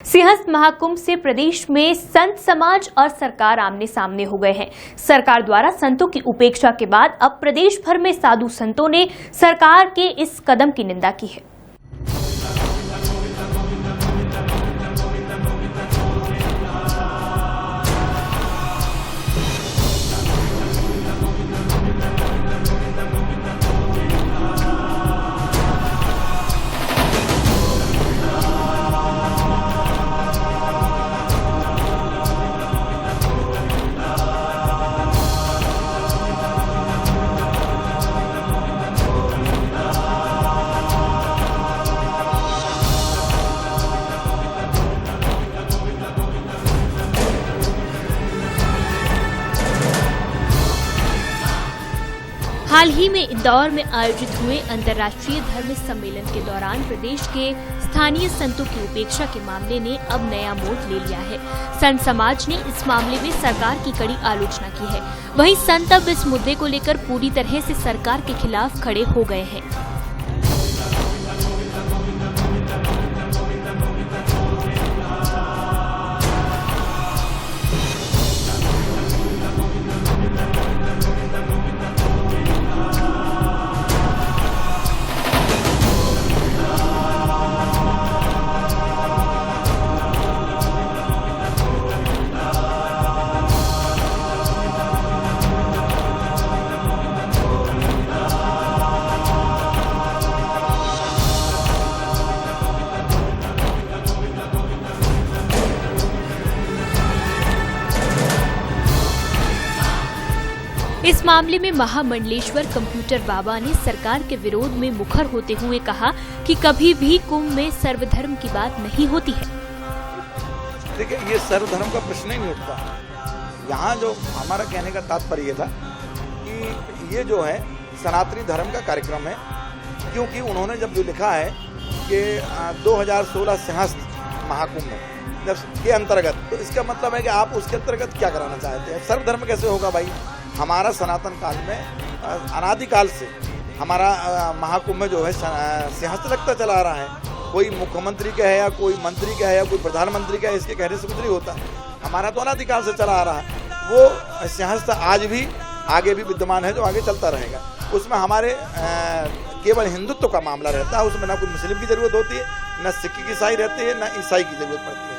सिंहस्थ महाकुंभ से प्रदेश में संत समाज और सरकार आमने सामने हो गए हैं। सरकार द्वारा संतों की उपेक्षा के बाद अब प्रदेश भर में साधु संतों ने सरकार के इस कदम की निंदा की है। हाल ही में इंदौर में आयोजित हुए अंतर्राष्ट्रीय धर्म सम्मेलन के दौरान प्रदेश के स्थानीय संतों की उपेक्षा के मामले ने अब नया मोड़ ले लिया है। संत समाज ने इस मामले में सरकार की कड़ी आलोचना की है। वहीं संत अब इस मुद्दे को लेकर पूरी तरह से सरकार के खिलाफ खड़े हो गए हैं। इस मामले में महामंडलेश्वर कंप्यूटर बाबा ने सरकार के विरोध में मुखर होते हुए कहा कि कभी भी कुंभ में सर्वधर्म की बात नहीं होती है। देखिए, ये सर्वधर्म का प्रश्न ही नहीं उठता। यहाँ जो हमारा कहने का तात्पर्य था कि ये जो है सनातनी धर्म का कार्यक्रम है, क्योंकि उन्होंने जब जो लिखा है कि 2016 सिंहस्थ महाकुंभ के अंतर्गत, तो इसका मतलब है कि आप उसके अंतर्गत क्या कराना चाहते हैं। सर्वधर्म कैसे होगा भाई? हमारा सनातन काल में अनादिकाल से हमारा महाकुंभ जो है सिंहस्थ लगता चला रहा है। कोई मुख्यमंत्री का है या कोई मंत्री का है या कोई प्रधानमंत्री का है, इसके कहने से कुछ नहीं होता। हमारा तो अनादिकाल से चला आ रहा है। वो सिंहस्थ आज भी आगे भी विद्यमान है, जो आगे चलता रहेगा। उसमें हमारे केवल हिंदुत्व का मामला रहता है। उसमें ना कोई मुस्लिम की जरूरत होती है, न सिख की ईसाई रहती है, न ईसाई की जरूरत पड़ती है।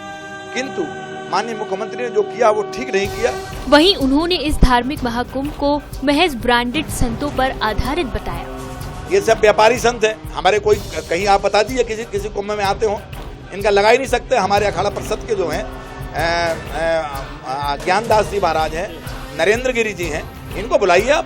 किंतु माननीय मुख्यमंत्री ने जो किया वो ठीक नहीं किया। वहीं उन्होंने इस धार्मिक महाकुंभ को महज ब्रांडेड संतों पर आधारित बताया। ये सब व्यापारी संत हैं। हमारे कोई कहीं आप बता दीजिए किसी कुंभ में आते हो, इनका लगा ही नहीं सकते। हमारे अखाड़ा परिषद के जो हैं ज्ञानदास जी महाराज हैं, नरेंद्र गिरी जी हैं, इनको बुलाइए आप।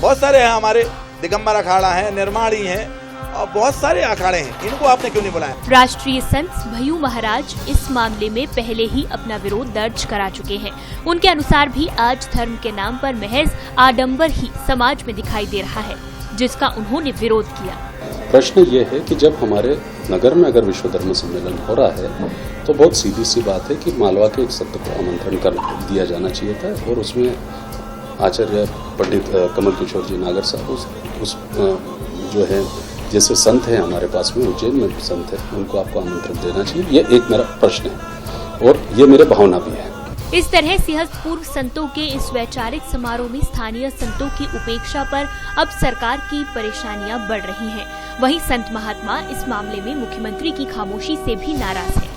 बहुत सारे हैं हमारे, दिगंबर अखाड़ा है, निर्माणी है और बहुत सारे अखाड़े हैं, इनको आपने क्यों नहीं बुलाया? राष्ट्रीय संत भय्यू महाराज इस मामले में पहले ही अपना विरोध दर्ज करा चुके हैं। उनके अनुसार भी आज धर्म के नाम पर महज आडंबर ही समाज में दिखाई दे रहा है, जिसका उन्होंने विरोध किया। प्रश्न ये है कि जब हमारे नगर में अगर विश्व धर्म सम्मेलन हो रहा है, तो बहुत सीधी सी बात है कि मालवा के एक संत को आमंत्रण कर दिया जाना चाहिए था, और उसमें आचार्य पंडित कमल किशोर जी नागर साहब उस जो है जैसे संत हैं हमारे पास में, उज्जैन में संत है, उनको आपको आमंत्रण देना चाहिए। ये एक मेरा प्रश्न है और ये मेरे भावना भी है। इस तरह सिंहस्थ पूर्व संतों के इस वैचारिक समारोह में स्थानीय संतों की उपेक्षा पर अब सरकार की परेशानियां बढ़ रही हैं। वहीं संत महात्मा इस मामले में मुख्यमंत्री की खामोशी से भी नाराज हैं।